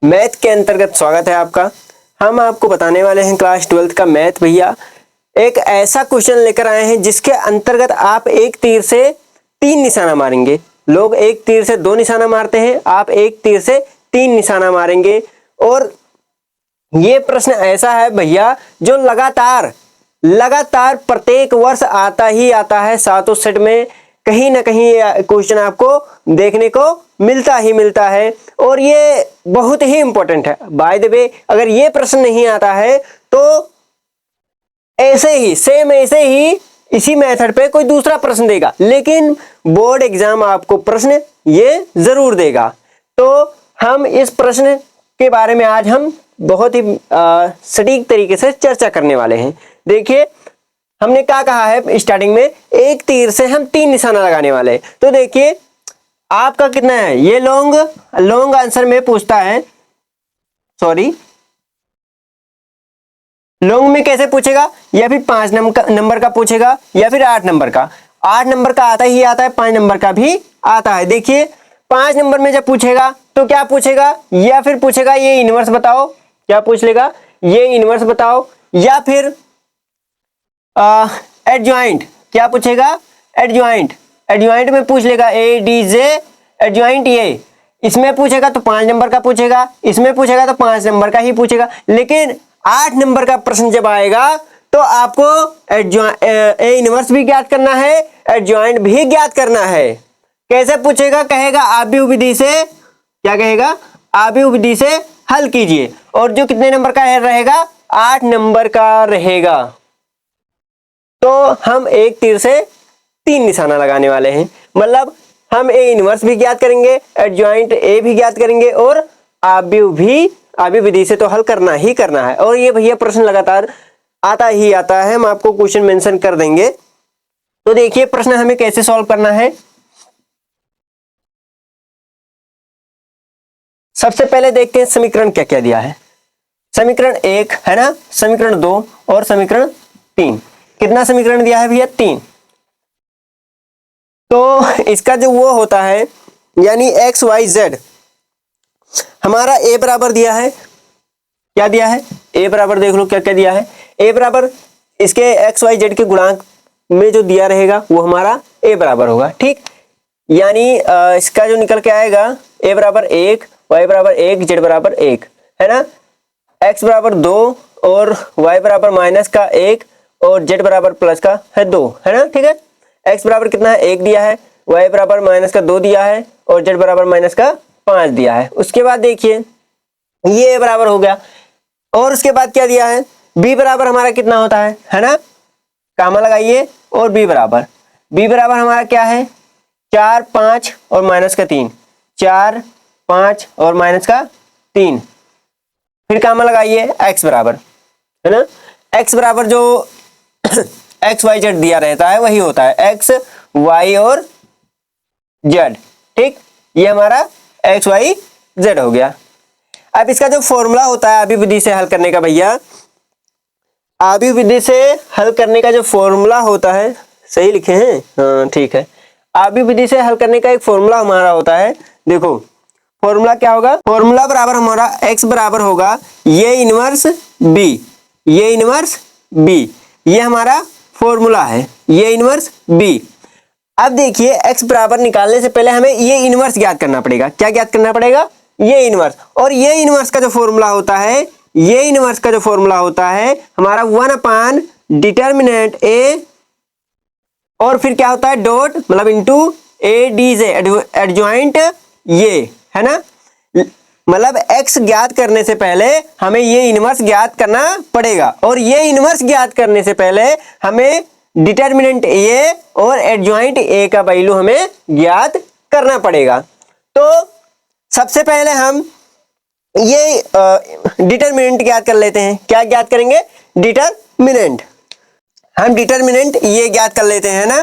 Math के अंतर्गत स्वागत है आपका। हम आपको बताने वाले हैं क्लास 12th का मैथ भैया। एक ऐसा क्वेश्चन लेकर आए हैं जिसके अंतर्गत आप एक तीर से 3 निशाना मारेंगे। लोग एक तीर से 2 निशाना मारते हैं, आप एक तीर से 3 निशाना मारेंगे। और ये प्रश्न ऐसा है भैया जो लगातार प्रत्येक वर्ष आता ही आता है। सातों सेट में कहीं ना कहीं क्वेश्चन आपको देखने को मिलता ही मिलता है और ये बहुत ही इंपॉर्टेंट है। बाय द वे, अगर ये प्रश्न नहीं आता है तो ऐसे ही इसी मेथड पे कोई दूसरा प्रश्न देगा, लेकिन बोर्ड एग्जाम आपको प्रश्न ये जरूर देगा। तो हम इस प्रश्न के बारे में आज हम बहुत ही सटीक तरीके से चर्चा करने वाले हैं। देखिए, हमने क्या कहा है स्टार्टिंग में, एक तीर से हम 3 निशाना लगाने वाले हैं। तो देखिए आपका कितना है, ये लॉन्ग आंसर में पूछता है, सॉरी लॉन्ग में कैसे पूछेगा, या फिर 5 नंबर का पूछेगा या फिर 8 नंबर का। 8 नंबर का आता ही आता है, 5 नंबर का भी आता है। देखिए 5 नंबर में जब पूछेगा तो क्या पूछेगा, या फिर पूछेगा ये इनवर्स बताओ, क्या पूछ लेगा, ये इनवर्स बताओ, या फिर एडजॉइंट, क्या पूछेगा, एडजॉइंट में पूछ लेगा ए डी जे एडजॉइंट। ये इसमें पूछेगा तो 5 नंबर का पूछेगा, इसमें पूछेगा तो 5 नंबर का ही पूछेगा। लेकिन 8 नंबर का प्रश्न जब आएगा तो आपको ए इनवर्स भी ज्ञात करना है, एडजॉइंट भी ज्ञात करना है। कैसे पूछेगा, कहेगा आव्यूह विधि से, क्या कहेगा, आव्यूह विधि से हल कीजिए। और जो कितने नंबर का रहेगा, 8 नंबर का रहेगा। तो हम एक तीर से 3 निशाना लगाने वाले हैं, मतलब हम ए इनवर्स भी ज्ञात करेंगे, एडजॉइंट ए भी ज्ञात करेंगे और आव्यूह विधि से तो हल करना ही करना है। और ये भैया प्रश्न लगातार आता ही आता है, हम आपको क्वेश्चन मेंशन कर देंगे। तो देखिए प्रश्न हमें कैसे सॉल्व करना है। सबसे पहले देखते हैं समीकरण क्या क्या दिया है। समीकरण 1 है ना, समीकरण 2 और समीकरण 3। कितना समीकरण दिया है भैया, 3। तो इसका जो वो होता है यानी एक्स वाई जेड, हमारा ए बराबर दिया है, क्या दिया है, ए बराबर देख लो क्या क्या दिया है। ए बराबर इसके एक्स वाई जेड के गुणांक में जो दिया रहेगा वो हमारा ए बराबर होगा, ठीक। यानी इसका जो निकल के आएगा, ए बराबर 1, वाई बराबर 1, जेड बराबर 1, है ना। एक्स बराबर 2 और वाई बराबर माइनस का 1 और जेड बराबर प्लस का है 2, है ना, ठीक है। एक्स बराबर कितना है, 1 दिया है, वाई बराबर माइनस का 2 दिया है और जेड बराबर माइनस का 5 दिया है। उसके बाद देखिए ये ए बराबर हो गया। और उसके बाद क्या दिया है, बी बराबर हमारा कितना होता है ना, कामा लगाइए, और बी बराबर हमारा क्या है, 4, 5 और माइनस का 3, 4, 5 और माइनस का 3। फिर कामा लगाइए, एक्स बराबर, है ना, एक्स बराबर जो एक्स वाई जेड दिया रहता है वही होता है, एक्स वाई और जेड, ठीक। ये हमारा एक्स वाई जेड हो गया। अब इसका जो फॉर्मूला होता है आव्यूह विधि से हल करने का, भैया आव्यूह विधि से हल करने का जो फॉर्मूला होता है, सही लिखे हैं, हाँ ठीक है। आव्यूह विधि से हल करने का एक फॉर्मूला हमारा होता है, देखो फॉर्मूला क्या होगा, फॉर्मूला बराबर हमारा एक्स बराबर होगा ये इनवर्स बी, ये इनवर्स बी, ये हमारा फॉर्मूला है, ये इनवर्स बी। अब देखिए एक्स बराबर निकालने से पहले हमें ये इनवर्स ज्ञात करना पड़ेगा, क्या ज्ञात करना पड़ेगा, ये इनवर्स। और ये इनवर्स का जो फॉर्मूला होता है, ये इनवर्स का जो फॉर्मूला होता है हमारा 1 डिटर्मिनेंट ए, और फिर क्या होता है डॉट, मतलब into A D J adjoint ये, है ना। मतलब x ज्ञात करने से पहले हमें ये इनवर्स ज्ञात करना पड़ेगा, और ये इनवर्स ज्ञात करने से पहले हमें डिटर्मिनेंट ए और एडजॉइंट ए का वैल्यू हमें ज्ञात करना पड़ेगा। तो सबसे पहले हम ये डिटर्मिनेंट ज्ञात कर लेते हैं। क्या ज्ञात करेंगे, डिटर्मिनेंट, हम डिटर्मिनेंट ये ज्ञात कर लेते हैं ना।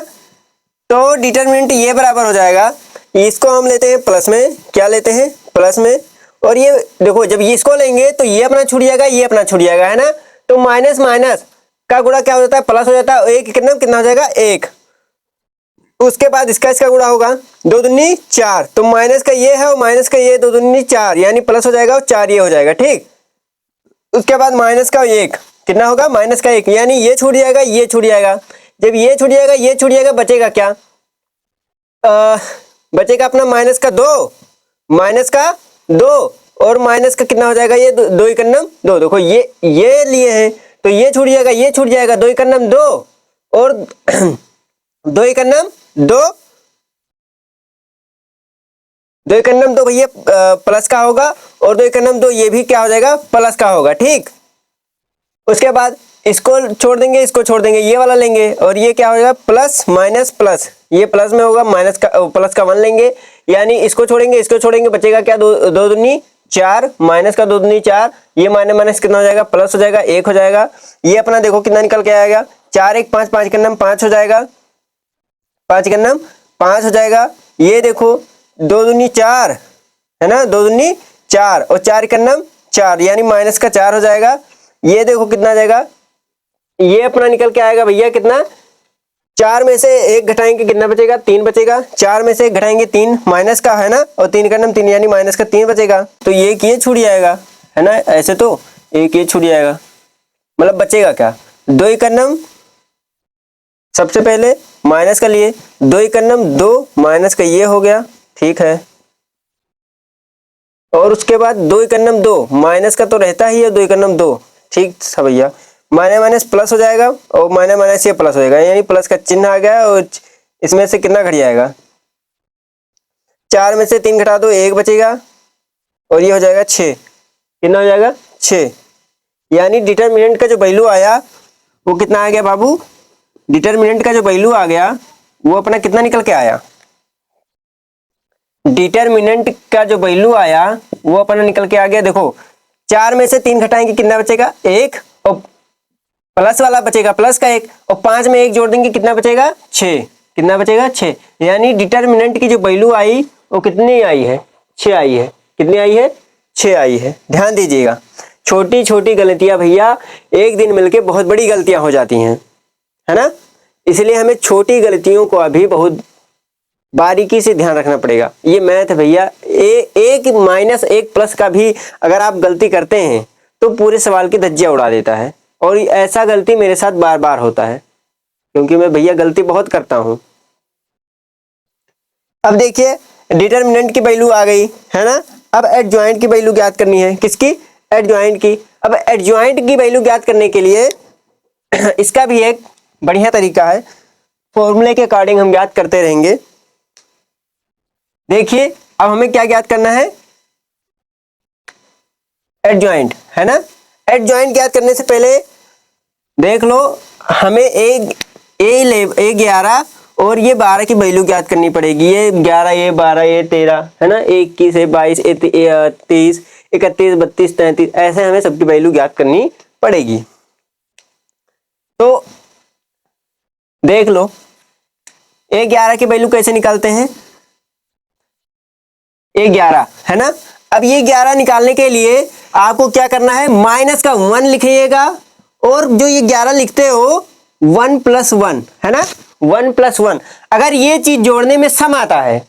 तो डिटर्मिनेंट ये बराबर हो जाएगा, इसको हम लेते हैं प्लस में, क्या लेते हैं, प्लस में, और ये देखो जब ये इसको लेंगे तो ये अपना छूट जाएगा, ये अपना छूट जाएगा, है ना। तो माइनस माइनस का गुणा क्या हो जाता है, प्लस हो जाता है, एक कितना हो जाएगा, 1, उसके बाद इसका इसका गुणा होगा, 2 दूनी 4, तो माइनस का ये है और माइनस का ये, 2 दूनी 4 यानी प्लस हो जाएगा और 4 ये हो जाएगा, ठीक। उसके बाद माइनस का 1 कितना होगा, माइनस का 1 यानी ये छूट जाएगा, ये छूट जाएगा। जब ये छूट जाएगा, ये छूट जाएगा, बचेगा क्या, बचेगा अपना माइनस का 2 और माइनस का कितना हो जाएगा, ये 2 एकन्नम 2। देखो ये लिए हैं तो ये छूट जाएगा, ये छूट जाएगा, 2 एकन्नम 2 और 2 एकन्नम 2, 2 एकन्नम 2 भैया प्लस का होगा और 2 एकन्नम 2 ये भी क्या हो जाएगा, प्लस का होगा, ठीक। उसके बाद इसको छोड़ देंगे, इसको छोड़ देंगे, ये वाला लेंगे और ये क्या हो जाएगा, प्लस माइनस प्लस, ये प्लस में होगा, माइनस का प्लस का 1 लेंगे, यानी इसको छोड़ेंगे, इसको छोड़ेंगे, बचेगा क्या, 2 दूनी 4, माइनस का 2 दूनी 4, ये माइनस माइनस कितना हो जाएगा, प्लस हो जाएगा, 1 हो जाएगा। ये अपना देखो कितना निकल के आएगा, 4 1 5, 5 एकन्नम 5 हो जाएगा, 5 एकन्नम 5 हो जाएगा। ये देखो 2 दूनी 4 है ना, 2 दूनी 4 और 4 एकन्नम 4 यानी माइनस का 4 हो जाएगा। ये देखो कितना आ जाएगा, ये अपना निकल के आएगा भैया कितना, 4 में से 1 घटाएंगे कितना बचेगा, 3 बचेगा, 4 में से 1 घटाएंगे 3 माइनस का है ना, और 3 एकन्नम 3 यानी माइनस का 3 बचेगा। तो ये छूट जाएगा है ना, ऐसे तो एक ये छूट जाएगा, मतलब बचेगा क्या, 2 एकन्नम सबसे पहले माइनस का लिए, 2 एकन्नम 2 माइनस का ये हो गया, ठीक है। और उसके बाद 2 एकन्नम 2 माइनस का तो रहता ही है, 2 एकन्नम 2, ठीक था भैया। माइनस माइनस प्लस हो जाएगा और माइनस माइनस ये प्लस हो जाएगा, यानी प्लस का चिन्ह आ गया और इसमें से कितना घट जाएगा, 4 में से 3 घटा दो 1 बचेगा और ये हो जाएगा 6, कितना हो जाएगा 6, यानी डिटरमिनेंट का जो वैल्यू आया वो कितना आ गया बाबू, डिटरमिनेंट का जो वैल्यू आ गया वो अपना कितना निकल के आया, डिटरमिनेंट का जो वैल्यू आया वो अपना निकल के आ गया। देखो 4 में से 3 घटाएंगे कितना बचेगा, 1 और प्लस वाला बचेगा प्लस का 1 और 5 में 1 जोड़ देंगे कितना बचेगा, 6, कितना बचेगा 6, यानी डिटरमिनेंट की जो वैल्यू आई वो कितनी आई है, 6 आई है, कितनी आई है, 6 आई है। ध्यान दीजिएगा, छोटी छोटी गलतियां भैया एक दिन मिलके बहुत बड़ी गलतियां हो जाती हैं, है ना, इसलिए हमें छोटी गलतियों को अभी बहुत बारीकी से ध्यान रखना पड़ेगा। ये मैथ है भैया, एक माइनस 1 प्लस का भी अगर आप गलती करते हैं तो पूरे सवाल की धज्जियां उड़ा देता है, और ऐसा गलती मेरे साथ बार बार होता है क्योंकि मैं भैया गलती बहुत करता हूं। अब देखिए डिटरमिनेंट की वैल्यू आ गई है ना, अब एडजॉइंट की वैल्यू ज्ञात करनी है, किसकी, एडजॉइंट की। अब एडजॉइंट की वैल्यू ज्ञात करने के लिए इसका भी एक बढ़िया तरीका है, फॉर्मूले के अकॉर्डिंग हम ज्ञात करते रहेंगे। देखिए अब हमें क्या ज्ञात करना है, एडजॉइंट है ना। एडजॉइंट ज्ञात करने से पहले देख लो हमें A11 और ये 12 की वैल्यू ज्ञात करनी पड़ेगी। ये 11, ये 12, ये 13 है ना, 21, 22, 23, 31, 32, 33 ऐसे हमें सबकी वैल्यू ज्ञात करनी पड़ेगी। तो देख लो A11 की वैल्यू कैसे निकालते हैं, A11 है ना। अब ये 11 निकालने के लिए आपको क्या करना है, माइनस का 1 लिखिएगा और जो ये 11 लिखते हो 1 + 1 है ना, 1 + 1। अगर ये चीज जोड़ने में सम आता है,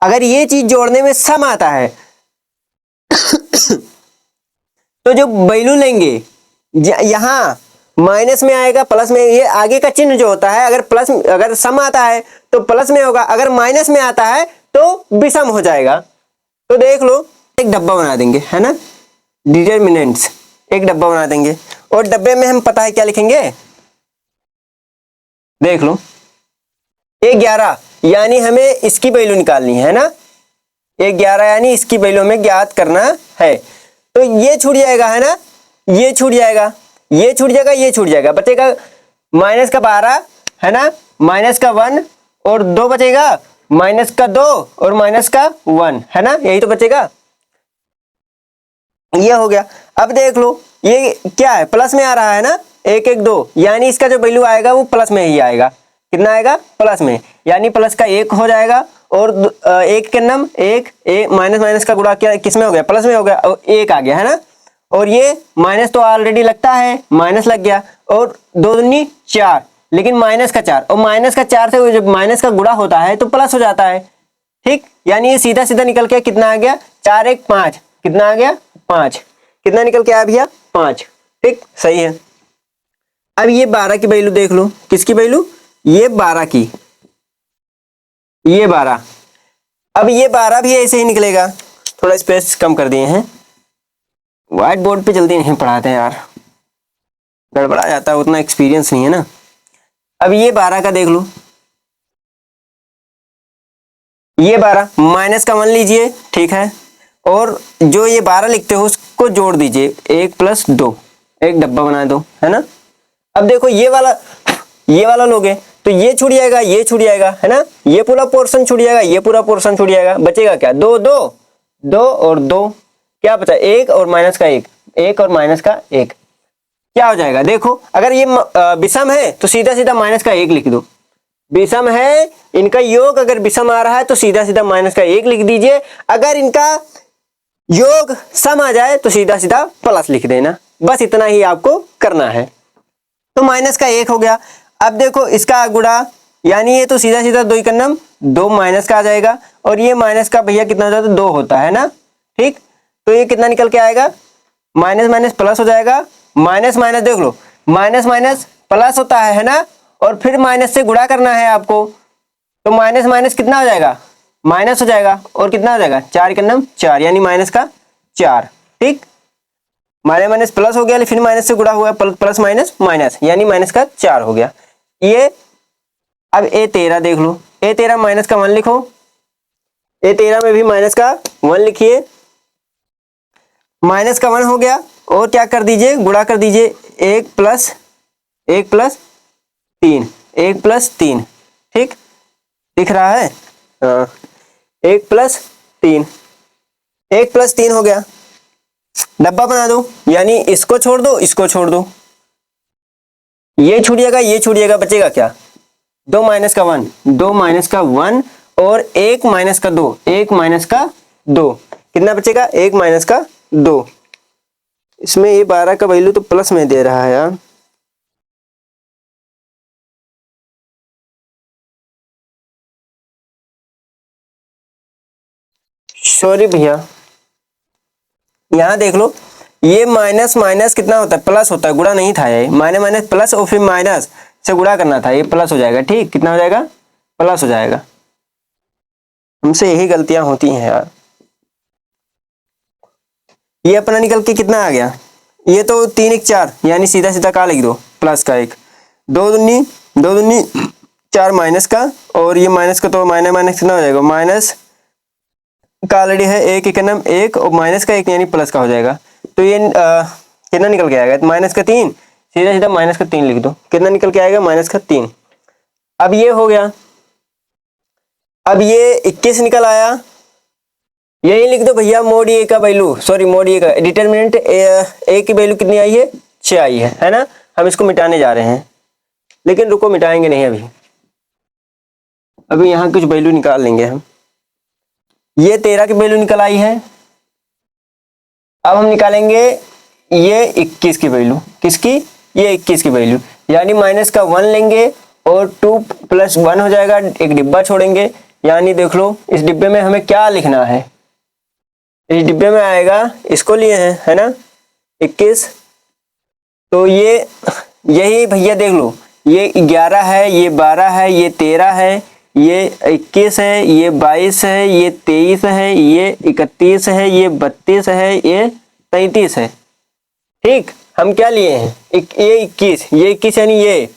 अगर ये चीज जोड़ने में सम आता है तो जो वैल्यू लेंगे यहां माइनस में आएगा, प्लस में, ये आगे का चिन्ह जो होता है अगर सम आता है तो प्लस में होगा, अगर माइनस में आता है तो विषम हो जाएगा। तो देख लो एक डब्बा बना देंगे है ना, डिटरमिनेंट्स एक डब्बा बना देंगे और डब्बे में हम पता है क्या लिखेंगे, देख लो A11 यानी हमें इसकी वैल्यू निकालनी है ना, A11 यानी इसकी वैल्यू हमें ज्ञात करना है। तो ये छूट जाएगा है ना, ये छूट जाएगा, ये छूट जाएगा, ये छूट जाएगा, बचेगा माइनस का 12 है ना, माइनस का 1 और 2 बचेगा, माइनस का 2 और माइनस का 1 है ना, यही तो बचेगा, ये हो गया। अब देख लो ये क्या है, प्लस में आ रहा है ना, 1 1 2 यानी इसका जो वैल्यू आएगा वो प्लस में ही आएगा, कितना आएगा, प्लस में, यानी प्लस का 1 हो जाएगा और 1 के नम 1 माइनस माइनस का गुणा क्या किस में हो गया, प्लस में हो गया और 1 आ गया है ना, और ये माइनस तो ऑलरेडी लगता है, माइनस लग गया और 2 दूनी 4 लेकिन माइनस का 4, और माइनस का 4 से जब माइनस का गुणा होता है तो प्लस हो जाता है। ठीक, यानी ये सीधा सीधा निकल के कितना आ गया, 4 1 5, कितना आ गया 5, कितना निकल के आया भैया 5। ठीक, सही है। अब ये 12 की वैल्यू देख लो, किसकी वैल्यू, ये 12 की, ये 12। अब ये 12 भी ऐसे ही निकलेगा, थोड़ा स्पेस कम कर दिए हैं, व्हाइट बोर्ड पे जल्दी नहीं पढ़ाते हैं यार, गड़बड़ा जाता है, उतना एक्सपीरियंस नहीं है ना। अब ये 12 का देख लो, ये 12 माइनस का 1 लीजिए, ठीक है, और जो ये 12 लिखते हो उसको जोड़ दीजिए, 1 + 2, एक डब्बा बना दो, है ना। अब देखो ये वाला लोगे तो ये छूट जाएगा, ये छूट जाएगा, है ना, ये पूरा पोर्शन छूट जाएगा, ये पूरा पोर्शन छूट जाएगा, बचेगा क्या, 2 2 2 और 2, क्या बचा, 1 और माइनस का 1, 1 और माइनस का 1, क्या हो जाएगा। देखो अगर ये विषम है तो सीधा सीधा माइनस का 1 लिख दो, विषम है इनका योग, अगर विषम आ रहा है तो सीधा सीधा माइनस का 1 लिख दीजिए, अगर इनका योग सम आ जाए तो सीधा सीधा प्लस लिख देना, बस इतना ही आपको करना है। तो माइनस का 1 हो गया। अब देखो इसका गुणा, यानी ये तो सीधा सीधा 2 का नम 2 माइनस का आ जाएगा, और ये माइनस का भैया कितना हो जाता है, 2 होता है ना। ठीक, तो ये कितना निकल के आएगा, माइनस माइनस प्लस हो जाएगा, माइनस माइनस देख लो, माइनस माइनस प्लस होता है ना, और फिर माइनस से गुणा करना है आपको, तो माइनस माइनस कितना हो जाएगा, माइनस हो जाएगा, और कितना हो जाएगा, 4 का नम 4, यानी माइनस का 4। ठीक, माइनस माइनस प्लस हो गया, फिर माइनस से गुणा हुआ, प्लस माइनस माइनस, यानी माइनस का 4 हो गया ये। अब A13 देख लो, A13 माइनस का 1 लिखो, A13 में भी माइनस का 1 लिखिए, माइनस का 1 हो गया, और क्या कर दीजिए, गुणा कर दीजिए, 1 + 3, 1 + 3, ठीक दिख रहा है, हाँ 1 + 3, 1 + 3 हो गया, डब्बा बना दो, यानी इसको छोड़ दो, इसको छोड़ दो, ये छूट जाएगा, ये छूट जाएगा, बचेगा क्या, 2 माइनस का 1, 2 माइनस का 1 और 1 माइनस का 2, 1 माइनस का 2, कितना बचेगा, 1 माइनस का 2। इसमें ये 12 का वैल्यू तो प्लस में दे रहा है यार, सॉरी भैया, यहां देख लो, ये माइनस माइनस कितना होता है, प्लस होता है, गुणा नहीं था, ये माइनस माइनस प्लस और फिर माइनस से गुणा करना था, ये प्लस हो जाएगा। ठीक, कितना हो जाएगा, प्लस हो जाएगा, हमसे यही गलतियां होती हैं यार। ये अपना निकल के कितना आ गया, ये तो 3 1 4, यानी सीधा सीधा का लिख दो, प्लस का 1, 2 दूनी 2 दूनी 4 माइनस का, और ये माइनस का तो माइनस माइनस कितना हो जाएगा, माइनस का ऑलरेडी है, 1 1 नम 1 और माइनस का 1 यानी प्लस का हो जाएगा, तो ये कितना निकल के आएगा, माइनस का 3, सीधा सीधा माइनस का 3 लिख दो, कितना निकल के आएगा, माइनस का 3। अब ये हो गया, अब ये 21 निकल आया, यही लिख दो भैया, मोड ए का वैल्यू, सॉरी मोड ए का डिटरमिनेंट ए की वैल्यू कितनी आई है, 6 आई है ना। हम इसको मिटाने जा रहे हैं, लेकिन रुको मिटाएंगे नहीं अभी यहाँ कुछ वैल्यू निकाल लेंगे हम। ये 13 की वैल्यू निकल आई है, अब हम निकालेंगे ये 21 की वैल्यू, किसकी, ये 21 की वैल्यू, यानी माइनस का 1 लेंगे और 2 + 1 हो जाएगा, एक डिब्बा छोड़ेंगे, यानी देख लो इस डिब्बे में हमें क्या लिखना है, इस डिब्बे में आएगा, इसको लिए हैं है ना 21, तो ये यही भैया देख लो, ये 11 है, ये 12 है, ये 13 है, ये 21 है, ये 22 है, ये 23 है, ये 31 है, ये 32 है, ये 33 है। ठीक, हम क्या लिए हैं, ये 21, ये 21 यानी ये,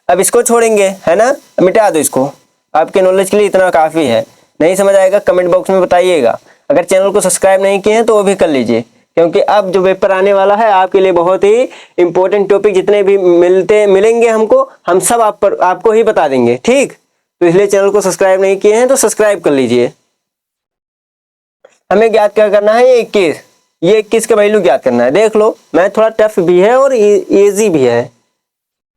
अब इसको छोड़ेंगे है ना, मिटा दो इसको, आपके नॉलेज के लिए इतना काफ़ी है, नहीं समझ आएगा कमेंट बॉक्स में बताइएगा, अगर चैनल को सब्सक्राइब नहीं किए हैं तो वो भी कर लीजिए, क्योंकि अब जो पेपर आने वाला है आपके लिए बहुत ही इंपॉर्टेंट टॉपिक जितने भी मिलेंगे हमको, हम सब आपको ही बता देंगे। ठीक, तो इसलिए चैनल को सब्सक्राइब नहीं किए हैं तो सब्सक्राइब कर लीजिए। हमें ज्ञात क्या करना है, ये 21 का वैल्यू ज्ञात करना है। देख लो मैथ थोड़ा टफ भी है और इजी भी है,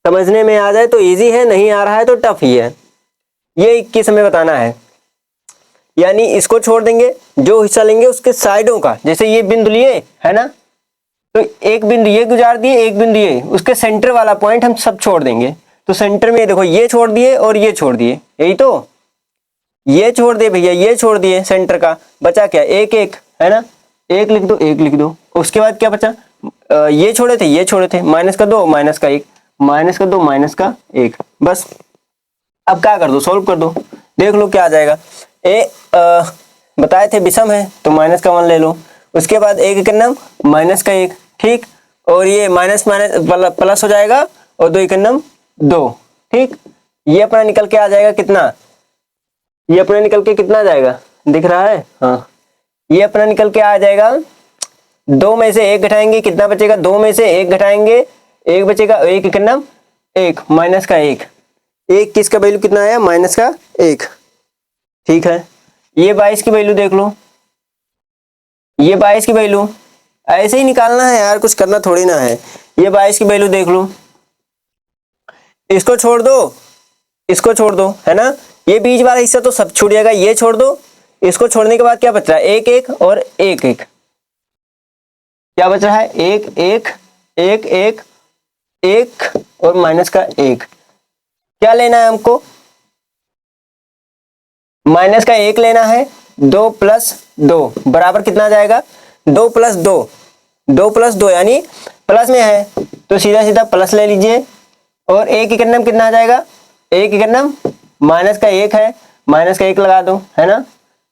समझने में आ जाए तो इजी है, नहीं आ रहा है तो टफ ही है। ये 21 हमें बताना है, यानी इसको छोड़ देंगे, जो हिस्सा लेंगे उसके साइडों का, जैसे ये बिंदु लिए है ना, तो एक बिंदु ये गुजार दिए, एक बिंदु ये, उसके सेंटर वाला पॉइंट हम सब छोड़ देंगे, तो सेंटर में देखो ये छोड़ दिए और ये छोड़ दिए, यही तो, ये छोड़ दिए भैया, ये छोड़ दिए, सेंटर का बचा क्या, एक एक, है ना, एक लिख दो, एक लिख दो। उसके बाद क्या बचा, ये छोड़े थे, ये छोड़े थे, माइनस का 2 माइनस का 1, माइनस का 2 माइनस का 1, बस। अब क्या कर दो, सोल्व कर दो, देख लो क्या आ जाएगा। बताए थे विषम है तो माइनस का 1 ले लो, उसके बाद एक नम माइनस का 1, ठीक, और ये माइनस माइनस प्लस हो जाएगा और 2 एक नम 2, ठीक। ये अपना निकल के आ जाएगा कितना, ये अपना निकल के कितना आ जाएगा, दिख रहा है, हाँ, ये अपना निकल के आ जाएगा, 2 में से 1 घटाएंगे कितना बचेगा, 2 में से 1 घटाएंगे 1 बचेगा, 1 एक नम 1 माइनस का 1, एक किसका वैल्यू कितना आया, माइनस का 1, ठीक है। ये 22 की वैल्यू देख लो, ये 22 की वैल्यू ऐसे ही निकालना है यार, कुछ करना थोड़ी ना है। ये 22 की वैल्यू देख लो, इसको छोड़ दो, इसको छोड़ दो, है ना, ये बीच वाला हिस्सा तो सब छूट जाएगा, ये छोड़ दो, इसको छोड़ने के बाद क्या बच रहा है, एक एक और एक एक, क्या बच रहा है, एक एक एक एक एक और माइनस का 1, क्या लेना है हमको, माइनस का 1 लेना है, 2 प्लस 2 बराबर कितना आ जाएगा, 2 प्लस 2, 2 प्लस 2 यानी प्लस में है तो सीधा सीधा प्लस ले लीजिए, और एक इकन्नम कितना आ जाएगा, एक इकन्नम माइनस का 1 है, माइनस का 1 लगा दो, है ना,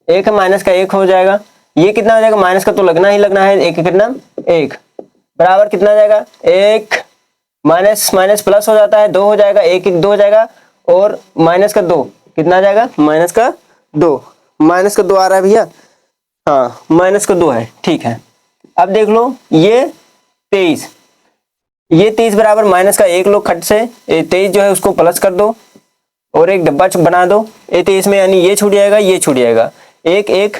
1 माइनस का 1 हो जाएगा, ये कितना हो जाएगा, माइनस का तो लगना ही लगना है, एक इकन्नम 1 बराबर कितना आ जाएगा, 1 माइनस माइनस प्लस हो जाता है, 2 हो जाएगा, 1 1 2 हो जाएगा, और माइनस का 2 कितना आ जाएगा, माइनस का 2, माइनस का 2 आ रहा है भैया, हाँ माइनस का 2 है, ठीक है। अब देख लो ये 23, ये 23 बराबर माइनस का 1 लो खट से, 23 जो है उसको प्लस कर दो और एक डब्बा बना दो, 23 में यानी ये छूट जाएगा, ये छूट जाएगा, 1 1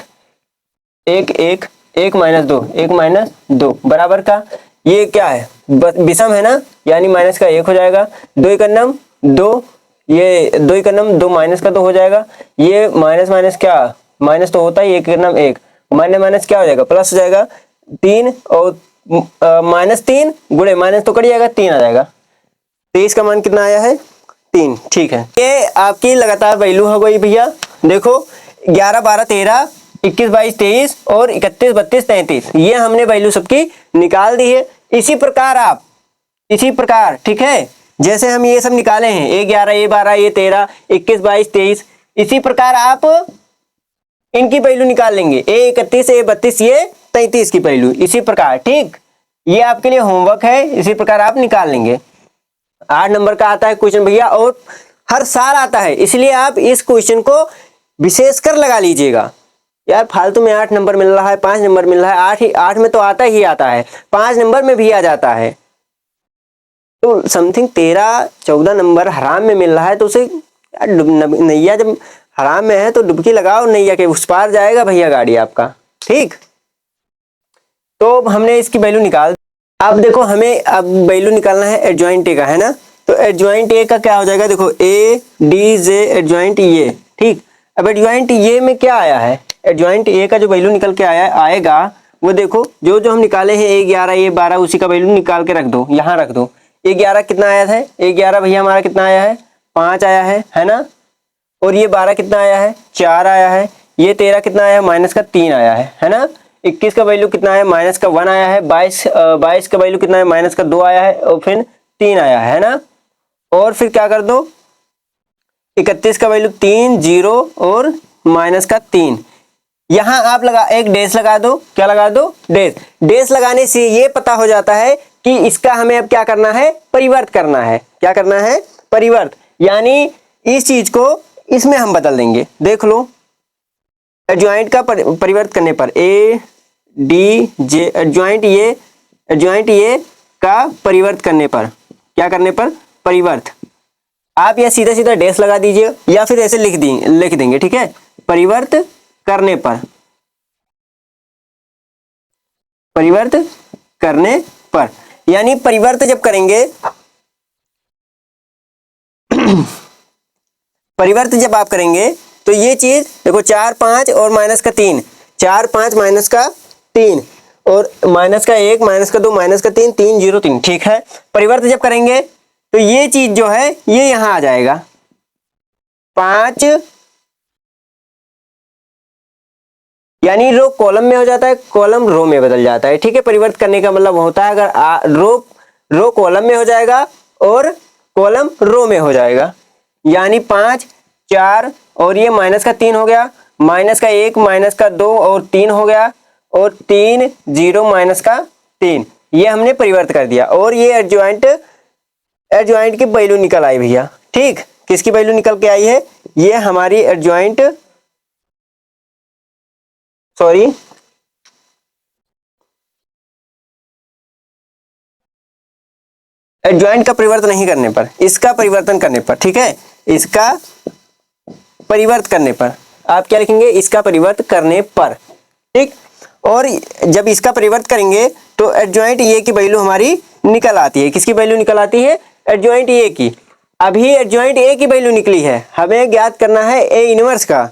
1 1 1 माइनस 2 1 माइनस 2 बराबर का, ये क्या है, विषम है ना, यानी माइनस का 1 हो जाएगा, 2 एकन्नम 2, ये 2 एकन्नम 2 माइनस का 2 हो जाएगा, ये माइनस माइनस क्या, माइनस तो होता ही, 1 एकन्नम 1 माइनस माइनस क्या हो जाएगा, प्लस हो जाएगा, 3 और माइनस 3 गुणे माइनस तो कट जाएगा, 3 आ जाएगा, 23 का मान कितना आया है, 3, ठीक है। ये आपकी लगातार वैल्यू हो गई भैया, देखो 11 12 13 21 22 23 और 31 32 33, ये हमने वैल्यू सबकी निकाल दी है। इसी प्रकार आप, इसी प्रकार, ठीक है, जैसे हम ये सब निकाले हैं, ये 11 ये 12 ये 13 21 22 23, इसी प्रकार आप इनकी वैल्यू निकाल लेंगे, ये 31 ये 32 ये 33 की वैल्यू, इसी प्रकार, ठीक, ये आपके लिए होमवर्क है, इसी प्रकार आप निकाल लेंगे। 8 नंबर का आता है क्वेश्चन भैया, और हर साल आता है, इसलिए आप इस क्वेश्चन को विशेषकर लगा लीजिएगा। यार फालतू में 8 नंबर मिल रहा है, 5 नंबर मिल रहा है, 8 में तो आता ही आता है, 5 नंबर में भी आ जाता है, तो समथिंग 13 14 नंबर हराम में मिल रहा है, तो उसे नैया जब हराम में है तो डुबकी लगाओ, नैया के उस पार जाएगा भैया गाड़ी आपका, ठीक। तो हमने इसकी वैल्यू निकाल, अब देखो हमें अब वैल्यू निकालना है एडजॉइंट ए का, है ना, तो एडजॉइंट ए का क्या हो जाएगा, देखो ए डी जे एडजॉइंट ये, ठीक। अब एडजॉइंट ये में क्या आया है, एडजॉइंट ए का जो वैल्यू निकल के आएगा वो देखो, जो जो हम निकाले हैं, ये 11 ये 12 उसी का वैल्यू निकाल के रख दो, यहाँ रख दो। ये 11 कितना आया था, ये 11 भैया हमारा कितना आया है, 5 आया है ना, और ये 12 कितना आया है, 4 आया है, ये 13 कितना आया है, माइनस का 3 आया है ना, 21 का वैल्यू कितना है, माइनस का 1 आया है, 22 का वैल्यू कितना है, माइनस का 2 आया है, और फिर 3 आया है ना, और फिर क्या कर दो, 31 का वैल्यू 3 0 और माइनस का 3, यहां आप लगा एक डैश लगा दो, क्या लगा दो, डैश। डैश लगाने से ये पता हो जाता है कि इसका हमें अब क्या करना है, परिवर्त करना है, क्या करना है, परिवर्त, यानी इस चीज को इसमें हम बदल देंगे। देख लो एडजॉइंट का परिवर्त करने पर, ए डी जे एडजॉइंट ये का परिवर्त करने पर, क्या करने पर, परिवर्त, आप या सीधा सीधा डैश लगा दीजिए या फिर ऐसे लिख देंगे, ठीक है, परिवर्त करने पर, परिवर्त करने पर, यानी परिवर्त जब करेंगे परिवर्त जब आप करेंगे तो ये चीज देखो 4 5 और माइनस का 3, 4 5 माइनस का 3 और माइनस का 1 माइनस का 2 माइनस का 3 3 0 3, ठीक है। परिवर्त जब करेंगे तो ये चीज जो है ये यहां आ जाएगा 5, यानी रो कॉलम में हो जाता है, कॉलम रो में बदल जाता है। ठीक है, परिवर्तित करने का मतलब होता है अगर रो कॉलम में हो जाएगा और कॉलम रो में हो जाएगा, यानी 5 4 और ये -3 हो गया, -1 -2 और 3 हो गया, और 3 0 -3, ये हमने परिवर्तित कर दिया। और ये एडजॉइंट की वैल्यू निकल आई भैया। ठीक, किसकी वैल्यू निकल के आई है? ये हमारी एडजॉइंट, सॉरी एडजॉइंट का परिवर्तन नहीं करने पर, इसका परिवर्तन करने पर। ठीक है, इसका परिवर्त करने पर आप क्या लिखेंगे? इसका परिवर्त करने पर। ठीक, और जब इसका परिवर्त करेंगे तो एडजॉइंट ए की वैल्यू हमारी निकल आती है। किसकी वैल्यू निकल आती है? एडजॉइंट ए की। अभी एडजॉइंट ए की वैल्यू निकली है, हमें ज्ञात करना है ए इनवर्स का।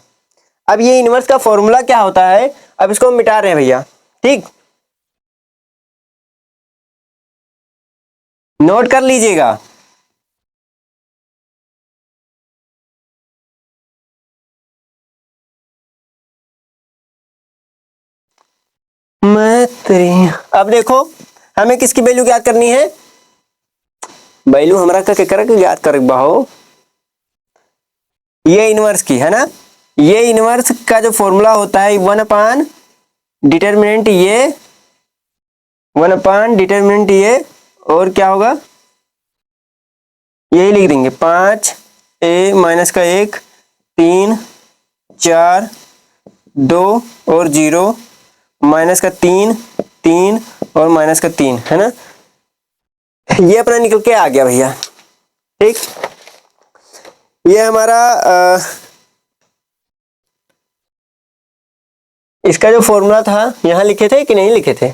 अब ये इनवर्स का फॉर्मूला क्या होता है, अब इसको हम मिटा रहे हैं भैया। ठीक, नोट कर लीजिएगा। अब देखो हमें किसकी वैल्यू ज्ञात करनी है? वैल्यू हमारा का ज्ञात कर बाहो, ये इनवर्स की है ना। ये इनवर्स का जो फॉर्मूला होता है 1/, डिटरमिनेंट ये, और क्या होगा यही लिख देंगे 5 a - 1 3 4 2 और 0 -3 3 और -3 है ना। ये अपना निकल के आ गया भैया। ठीक, ये हमारा इसका जो फॉर्मूला था यहाँ लिखे थे कि नहीं लिखे थे?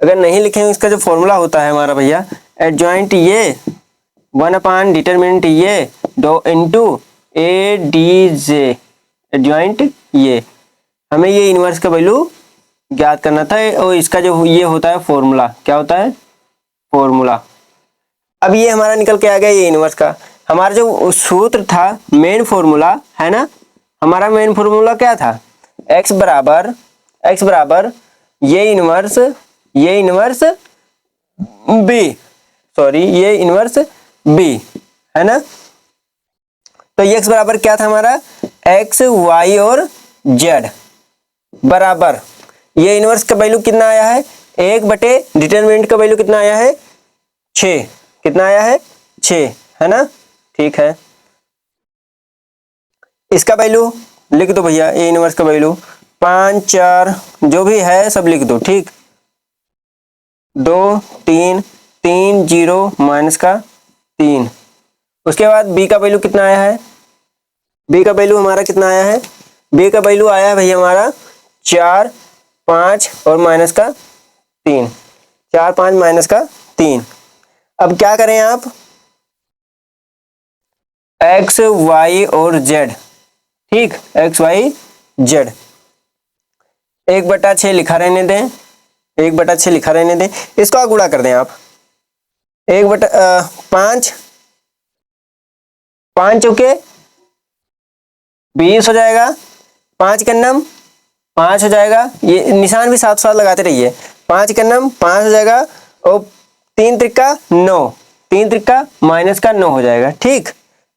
अगर नहीं लिखे हैं, इसका जो फॉर्मूला होता है हमारा भैया, एडजॉइंट ये 1/, डिटरमिनेंट ये 2 इंटू ADJ, एडजॉइंट ये। हमें ये इनवर्स का वैल्यू ज्ञात करना था, और इसका जो ये होता है फॉर्मूला, क्या होता है? फॉर्मूला। अब ये हमारा निकल के आ गया ये इनवर्स का। हमारा जो सूत्र था, मेन फॉर्मूला है ना, हमारा मेन फॉर्मूला क्या था? x बराबर ये इनवर्स b है ना। तो ये x बराबर क्या था हमारा? x y और z बराबर ये इनवर्स का वैल्यू कितना आया है? 1/, डिटरमिनेंट का वैल्यू कितना आया है? 6। कितना आया है? 6 है ना। ठीक है, इसका वैल्यू लिख दो भैया, ए इनवर्स का वैल्यू 5 4 जो भी है सब लिख दो। ठीक, 2 3 3 0 -3। उसके बाद बी का वैल्यू कितना आया है? बी का वैल्यू हमारा कितना आया है? बी का वैल्यू आया है भैया हमारा 4 5 और -3, 4 5 -3। अब क्या करें आप? x y और z। ठीक, x y z 1/6 लिखा रहने दें, 1/6 लिखा रहने दें। इसको आप गुणा कर दें आप, 1/5 5 चौके 20 हो जाएगा, 5 के नम 5 हो जाएगा। ये निशान भी साथ साथ लगाते रहिए। 5 के नम 5 हो जाएगा, और 3 त्रिका 9, 3 त्रिका -9 हो जाएगा। ठीक,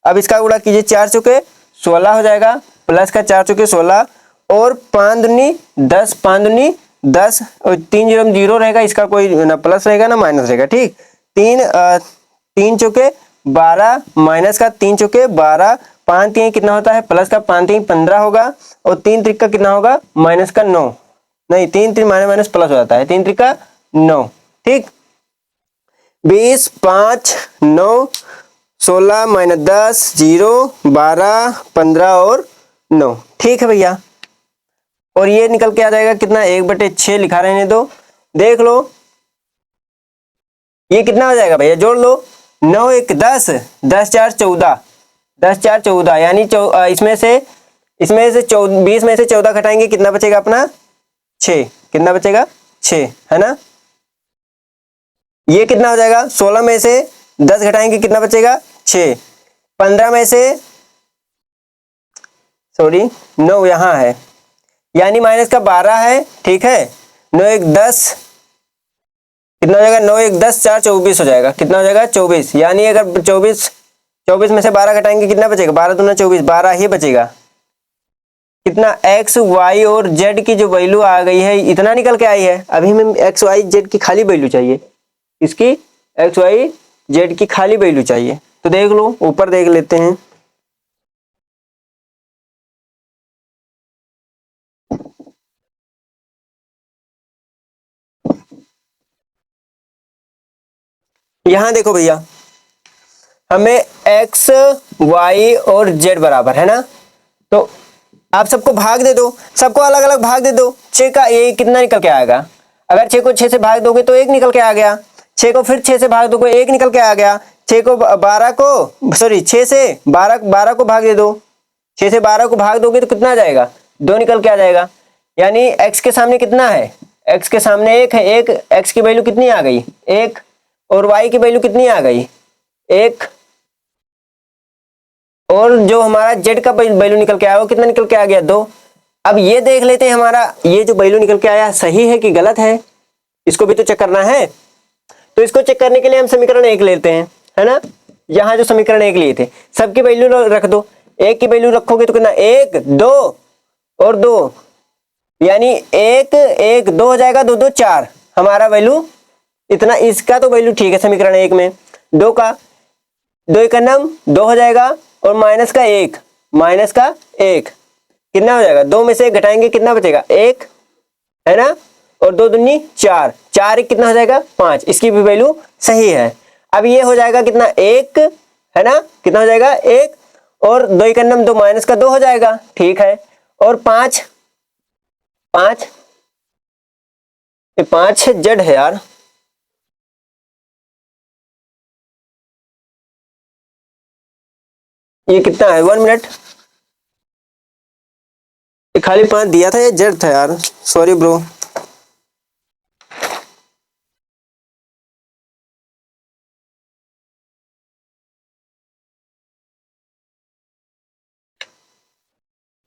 अब इसका गुणा कीजिए, 4 चौके 16 हो जाएगा, प्लस का 4 चौके 16, और 5 दूनी 10, 5 दूनी 10, और 3 0 0 रहेगा, इसका कोई ना प्लस रहेगा ना माइनस रहेगा। ठीक, 3 चौके 12 माइनस का 3 चौके 12, 5 3 कितना होता है? प्लस का 5 3 15 होगा, और 3 त्रिका कितना होगा? -9, नहीं 3 3 माइनस प्लस हो जाता है, 3 त्रिका 9। ठीक, 20 5 9 16 -10 0 12 15 और 9। ठीक है भैया, और ये निकल के आ जाएगा कितना? 1/6 लिखा रहने दो, देख लो ये कितना हो जाएगा भैया, जोड़ लो। 9 1 10, 10 4 14, 10 4 14, यानी इसमें से 20 में से 14 घटाएंगे, कितना बचेगा अपना? 6। कितना बचेगा? 6 है ना। ये कितना हो जाएगा? 16 में से 10 घटाएंगे कितना बचेगा 6। 15 में से 9 यहाँ है, यानी माइनस का 12 है, ठीक है। 9 1 10 कितना हो जाएगा, 9 1 10 4 24 हो जाएगा। कितना हो जाएगा 24, यानी अगर 24 में से 12 घटाएंगे कितना बचेगा, 12 दूना 24, 12 ही बचेगा। कितना एक्स वाई और जेड की जो वैल्यू आ गई है इतना निकल के आई है। अभी हमें एक्स वाई जेड की खाली वैल्यू चाहिए, इसकी एक्स वाई जेड की खाली वैल्यू चाहिए। तो देख लो ऊपर देख लेते हैं। यहां देखो भैया, हमें एक्स वाई और जेड बराबर है ना, तो आप सबको भाग दे दो, सबको अलग अलग भाग दे दो। 6 का ये कितना निकल के आएगा, अगर 6 को 6 से भाग दोगे तो 1 निकल के आ गया। 6 को फिर 6 से भाग दोगे 1 निकल के आ गया। 6 को 12 को 6 से 12 को भाग दे दो, 6 से 12 को भाग दोगे तो कितना आ जाएगा, 2 निकल के आ जाएगा। यानी x के सामने कितना है, x के सामने 1 है, 1 x की वैल्यू कितनी आ गई 1, और y की वैल्यू कितनी आ गई 1, और जो हमारा z का वैल्यू निकल के आया वो कितना निकल के आ गया 2। अब ये देख लेते हैं हमारा ये जो वैल्यू निकल के आया सही है कि गलत है, इसको भी तो चेक करना है। तो इसको चेक करने के लिए हम समीकरण 1 लेते हैं, है ना। यहाँ जो समीकरण 1 लिए थे सबकी वैल्यू रख दो, 1 की वैल्यू रखोगे तो कितना 1 2 और 2, यानी 1 1 2 हो जाएगा, 2 2 4 हमारा वैल्यू इतना। इसका तो वैल्यू ठीक है समीकरण 1 में, 2 का 2 एक नम 2 हो जाएगा, और माइनस का 1 कितना हो जाएगा, 2 में से 1 घटाएंगे कितना बचेगा 1, है ना, और 2 दूनी 4, 4 1 कितना हो जाएगा 5, इसकी भी वैल्यू सही है। अब ये हो जाएगा कितना 1, है ना, कितना हो जाएगा 1, और 2 एक नम 2 माइनस का 2 हो जाएगा, ठीक है। और 5 जेड है यार, ये कितना है 1 मिनट, ये खाली 5 दिया था, ये जेड था यार, सॉरी ब्रो।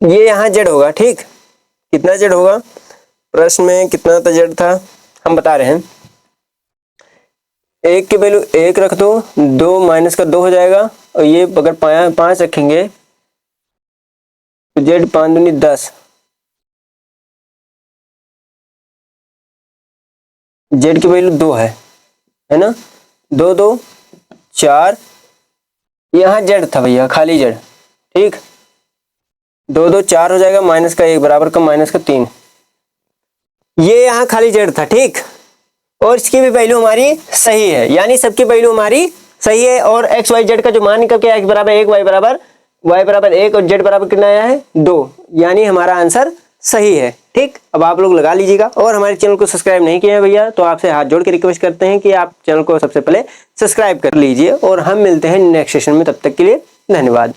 ये यहाँ जेड होगा, ठीक। कितना जेड होगा, प्रश्न में कितना था जेड था हम बता रहे हैं। 1 की वैल्यू 1 रख दो, 2 माइनस का 2 हो जाएगा, और ये अगर 5 रखेंगे तो जेड 5 दूनी 10, जेड की वैल्यू 2 है ना, 2 2 4, यहाँ जेड था भैया खाली जेड, ठीक। 2 2 4 हो जाएगा, माइनस का 1 बराबर का माइनस का 3, ये यहाँ खाली जेड था, ठीक। और इसकी भी वैल्यू हमारी सही है, यानी सबकी वैल्यू हमारी सही है। और एक्स वाई जेड का जो मान निकल के x बराबर 1 y बराबर 1 और z बराबर कितना आया है 2, यानी हमारा आंसर सही है, ठीक। अब आप लोग लगा लीजिएगा, और हमारे चैनल को सब्सक्राइब नहीं किया है भैया तो आपसे हाथ जोड़ के रिक्वेस्ट करते हैं कि आप चैनल को सबसे पहले सब्सक्राइब कर लीजिए, और हम मिलते हैं नेक्स्ट सेशन में, तब तक के लिए धन्यवाद।